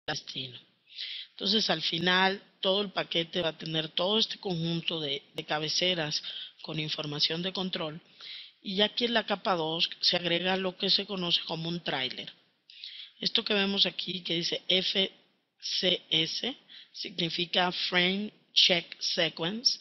destino. Entonces, al final, todo el paquete va a tener todo este conjunto de cabeceras con información de control. Y ya aquí en la capa 2 se agrega lo que se conoce como un tráiler. Esto que vemos aquí que dice FCS significa Frame Check Sequence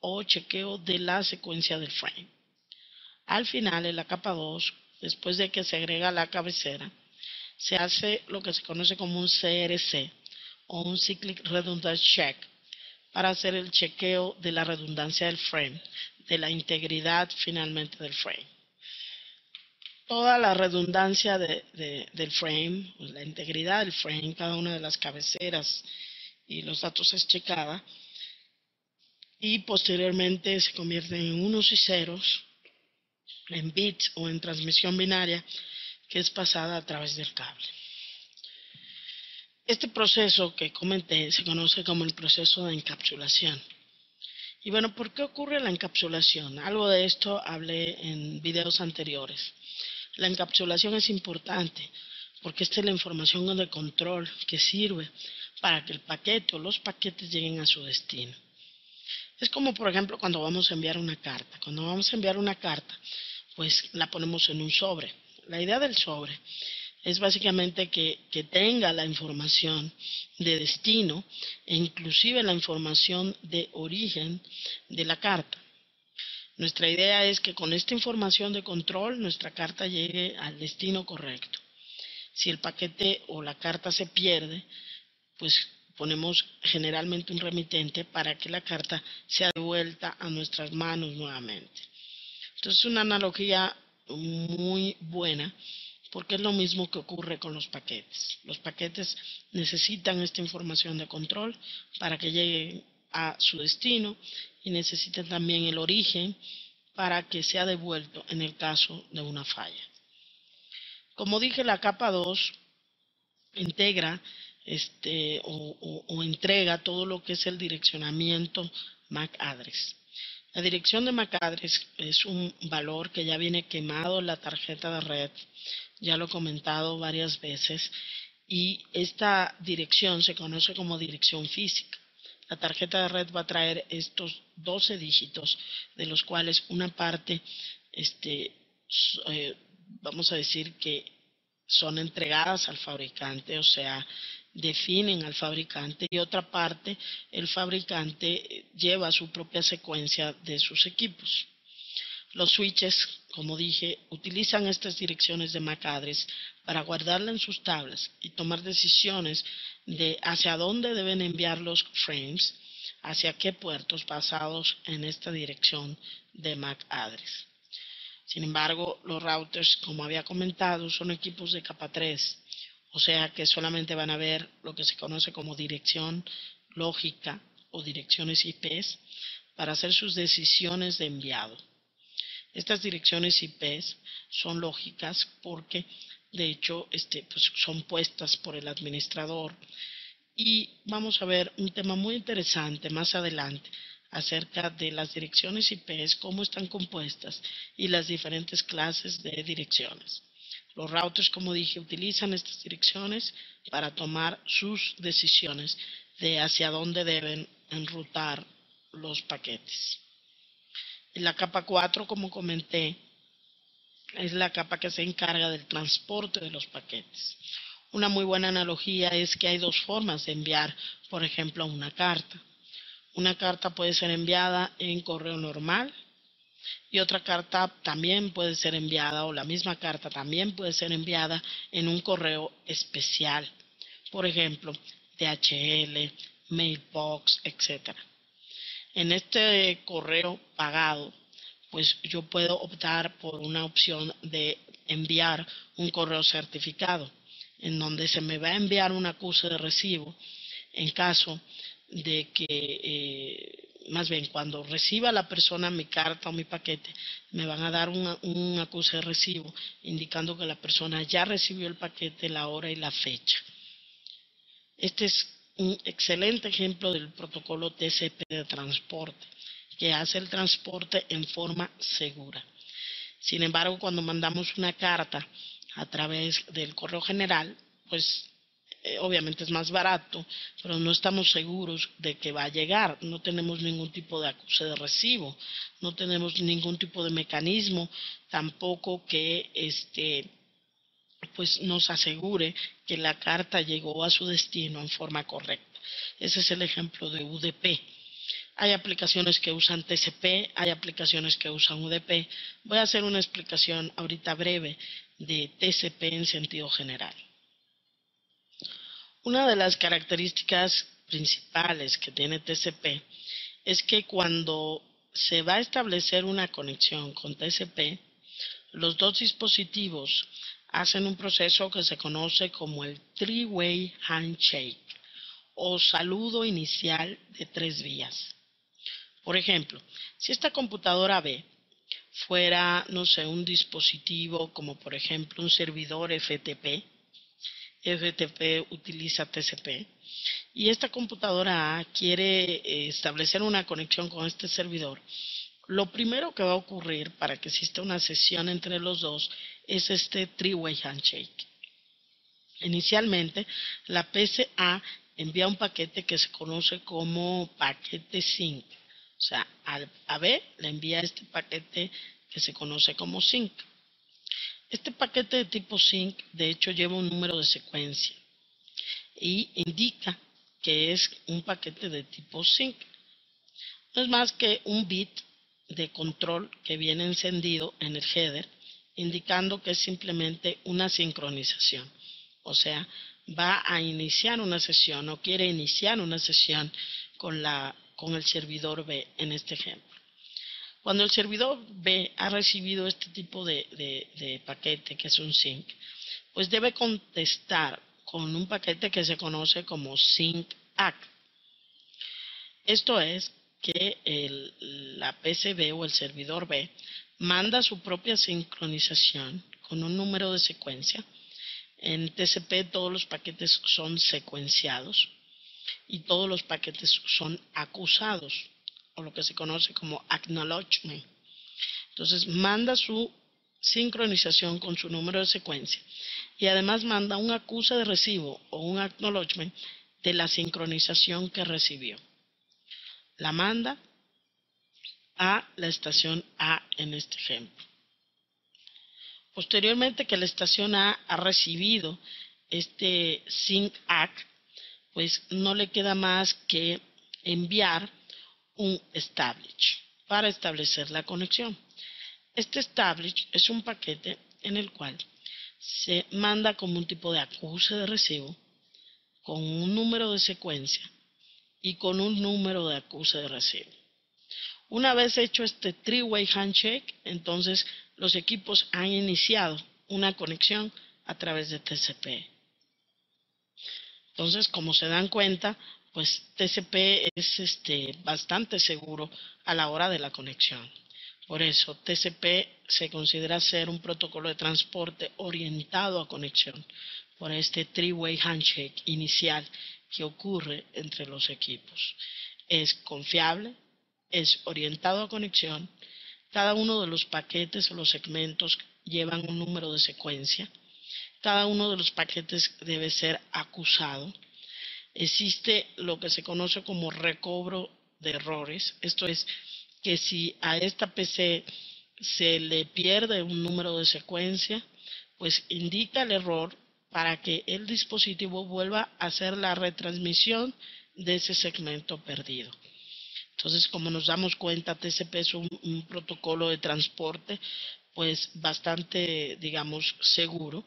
o chequeo de la secuencia del frame. Al final, en la capa 2, después de que se agrega la cabecera, se hace lo que se conoce como un CRC o un Cyclic Redundance Check para hacer el chequeo de la redundancia del frame, de la integridad finalmente del frame. Toda la redundancia del frame, la integridad del frame, cada una de las cabeceras y los datos es checada y posteriormente se convierten en unos y ceros, en bits o en transmisión binaria que es pasada a través del cable. Este proceso que comenté se conoce como el proceso de encapsulación. Y bueno, ¿por qué ocurre la encapsulación? Algo de esto hablé en videos anteriores. La encapsulación es importante porque esta es la información de control que sirve para que el paquete o los paquetes lleguen a su destino. Es como, por ejemplo, cuando vamos a enviar una carta. Cuando vamos a enviar una carta, pues la ponemos en un sobre. La idea del sobre es básicamente que tenga la información de destino e inclusive la información de origen de la carta. Nuestra idea es que con esta información de control nuestra carta llegue al destino correcto. Si el paquete o la carta se pierde, pues ponemos generalmente un remitente para que la carta sea devuelta a nuestras manos nuevamente. Entonces es una analogía muy buena porque es lo mismo que ocurre con los paquetes. Los paquetes necesitan esta información de control para que lleguen a su destino y necesitan también el origen para que sea devuelto en el caso de una falla. Como dije, la capa 2 integra o entrega todo lo que es el direccionamiento MAC address. La dirección de MAC address es un valor que ya viene quemado en la tarjeta de red, ya lo he comentado varias veces, y esta dirección se conoce como dirección física. La tarjeta de red va a traer estos 12 dígitos, de los cuales una parte, vamos a decir que son entregadas al fabricante, o sea, definen al fabricante, y otra parte el fabricante lleva su propia secuencia de sus equipos. Los switches, como dije, utilizan estas direcciones de MAC address para guardarla en sus tablas y tomar decisiones de hacia dónde deben enviar los frames, hacia qué puertos basados en esta dirección de MAC address. Sin embargo, los routers, como había comentado, son equipos de capa 3, o sea que solamente van a ver lo que se conoce como dirección lógica o direcciones IPs para hacer sus decisiones de enviado. Estas direcciones IPs son lógicas porque de hecho pues son puestas por el administrador, y vamos a ver un tema muy interesante más adelante acerca de las direcciones IPs, cómo están compuestas y las diferentes clases de direcciones. Los routers, como dije, utilizan estas direcciones para tomar sus decisiones de hacia dónde deben enrutar los paquetes. En la capa 4, como comenté, es la capa que se encarga del transporte de los paquetes. Una muy buena analogía es que hay dos formas de enviar, por ejemplo, una carta. Una carta puede ser enviada en correo normal y otra carta también puede ser enviada, o la misma carta también puede ser enviada en un correo especial. Por ejemplo, DHL, Mailbox, etc. En este correo pagado, pues yo puedo optar por una opción de enviar un correo certificado, en donde se me va a enviar un acuse de recibo en caso de que, más bien cuando reciba la persona mi carta o mi paquete, me van a dar un acuse de recibo indicando que la persona ya recibió el paquete, la hora y la fecha. Este es un excelente ejemplo del protocolo TCP de transporte, que hace el transporte en forma segura. Sin embargo, cuando mandamos una carta a través del correo general, pues obviamente es más barato, pero no estamos seguros de que va a llegar. No tenemos ningún tipo de acuse de recibo, no tenemos ningún tipo de mecanismo tampoco que pues nos asegure que la carta llegó a su destino en forma correcta. Ese es el ejemplo de UDP. Hay aplicaciones que usan TCP, hay aplicaciones que usan UDP. Voy a hacer una explicación ahorita breve de TCP en sentido general. Una de las características principales que tiene TCP es que cuando se va a establecer una conexión con TCP, los dos dispositivos hacen un proceso que se conoce como el three-way handshake o saludo inicial de 3 vías. Por ejemplo, si esta computadora B fuera, no sé, un dispositivo como por ejemplo un servidor FTP, FTP utiliza TCP, y esta computadora A quiere establecer una conexión con este servidor, lo primero que va a ocurrir para que exista una sesión entre los dos es este three-way handshake. Inicialmente, la PCA envía un paquete que se conoce como paquete sync. O sea, a B le envía este paquete que se conoce como sync. Este paquete de tipo sync, de hecho, lleva un número de secuencia y indica que es un paquete de tipo sync. No es más que un bit de control que viene encendido en el header, indicando que es simplemente una sincronización. O sea, va a iniciar una sesión o quiere iniciar una sesión con el servidor B en este ejemplo. Cuando el servidor B ha recibido este tipo de paquete, que es un sync, pues debe contestar con un paquete que se conoce como sync ACK. Esto es que la PCB o el servidor B manda su propia sincronización con un número de secuencia. En TCP todos los paquetes son secuenciados y todos los paquetes son acusados, o lo que se conoce como acknowledgement. Entonces manda su sincronización con su número de secuencia y además manda un acuse de recibo o un acknowledgement de la sincronización que recibió. La manda a la estación A en este ejemplo. Posteriormente que la estación A ha recibido este sync ACK, pues no le queda más que enviar un establish para establecer la conexión. Este establish es un paquete en el cual se manda como un tipo de acuse de recibo con un número de secuencia y con un número de acuse de recibo. Una vez hecho este three-way handshake, entonces los equipos han iniciado una conexión a través de TCP. Entonces, como se dan cuenta, pues TCP es bastante seguro a la hora de la conexión. Por eso, TCP se considera ser un protocolo de transporte orientado a conexión por este three-way handshake inicial que ocurre entre los equipos. Es confiable, es orientado a conexión, cada uno de los paquetes o los segmentos llevan un número de secuencia, cada uno de los paquetes debe ser acusado. Existe lo que se conoce como recobro de errores, esto es que si a esta PC se le pierde un número de secuencia, pues indica el error para que el dispositivo vuelva a hacer la retransmisión de ese segmento perdido. Entonces, como nos damos cuenta, TCP es un protocolo de transporte pues bastante, digamos, seguro,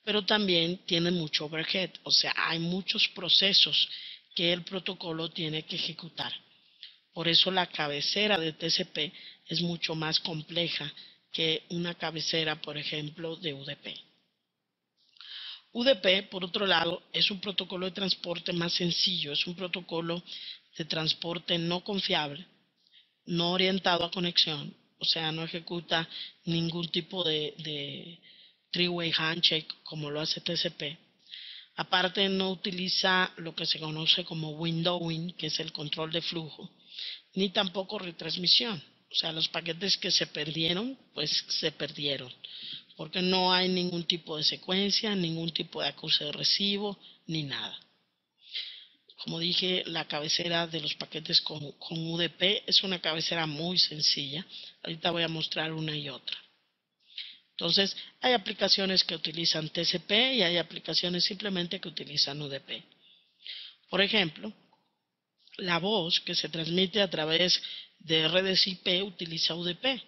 pero también tiene mucho overhead, o sea, hay muchos procesos que el protocolo tiene que ejecutar. Por eso la cabecera de TCP es mucho más compleja que una cabecera, por ejemplo, de UDP. UDP, por otro lado, es un protocolo de transporte más sencillo, es un protocolo de transporte no confiable, no orientado a conexión, o sea, no ejecuta ningún tipo de three-way handshake como lo hace TCP. Aparte, no utiliza lo que se conoce como windowing, que es el control de flujo, ni tampoco retransmisión. O sea, los paquetes que se perdieron, pues se perdieron. porque no hay ningún tipo de secuencia, ningún tipo de acuse de recibo, ni nada. Como dije, la cabecera de los paquetes con UDP es una cabecera muy sencilla. Ahorita voy a mostrar una y otra. Entonces, hay aplicaciones que utilizan TCP y hay aplicaciones simplemente que utilizan UDP. Por ejemplo, la voz que se transmite a través de redes IP utiliza UDP,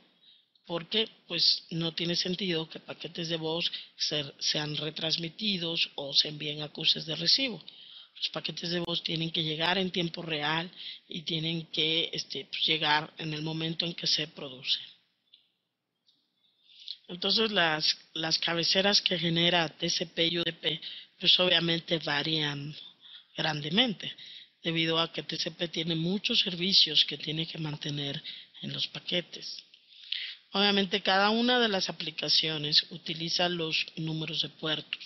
porque pues no tiene sentido que paquetes de voz sean retransmitidos o se envíen acuses de recibo. Los paquetes de voz tienen que llegar en tiempo real y tienen que pues, llegar en el momento en que se producen. Entonces las cabeceras que genera TCP y UDP pues obviamente varían grandemente, debido a que TCP tiene muchos servicios que tiene que mantener en los paquetes. Obviamente cada una de las aplicaciones utiliza los números de puertos.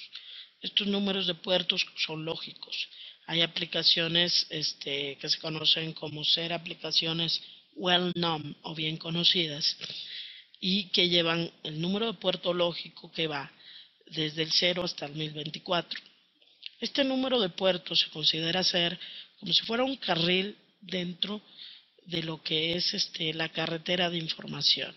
Estos números de puertos son lógicos. Hay aplicaciones que se conocen como ser aplicaciones well-known o bien conocidas y que llevan el número de puerto lógico que va desde el 0 hasta el 1024. Este número de puertos se considera ser como si fuera un carril dentro de lo que es la carretera de información.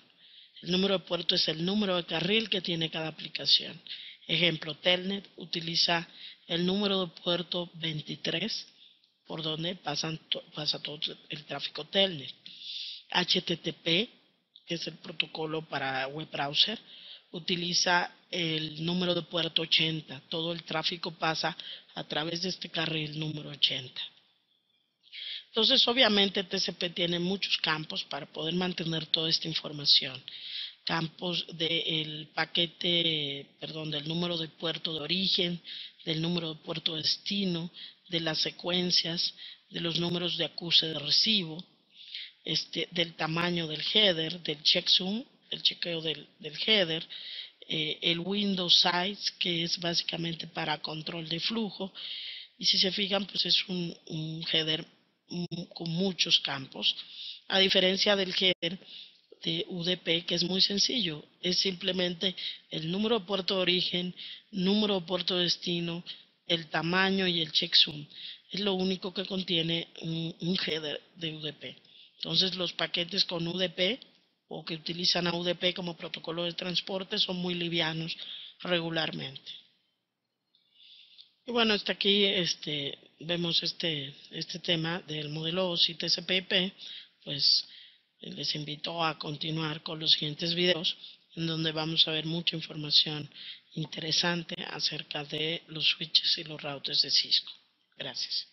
El número de puerto es el número de carril que tiene cada aplicación. Ejemplo, Telnet utiliza el número de puerto 23 por donde pasa todo el tráfico Telnet. HTTP, que es el protocolo para web browser, utiliza el número de puerto 80. Todo el tráfico pasa a través de este carril número 80. Entonces, obviamente, TCP tiene muchos campos para poder mantener toda esta información. Campos del paquete, del número de puerto de origen, del número de puerto de destino, de las secuencias, de los números de acuse de recibo, del tamaño del header, del checksum, el chequeo del header, el window size, que es básicamente para control de flujo, y si se fijan, pues es un header con muchos campos, a diferencia del header de UDP, que es muy sencillo, es simplemente el número de puerto de origen, número de puerto de destino, el tamaño y el checksum. Es lo único que contiene un header de UDP. Entonces los paquetes con UDP o que utilizan a UDP como protocolo de transporte son muy livianos regularmente. Y bueno, hasta aquí vemos este tema del modelo OSI TCP/IP. Pues les invito a continuar con los siguientes videos en donde vamos a ver mucha información interesante acerca de los switches y los routers de Cisco. Gracias.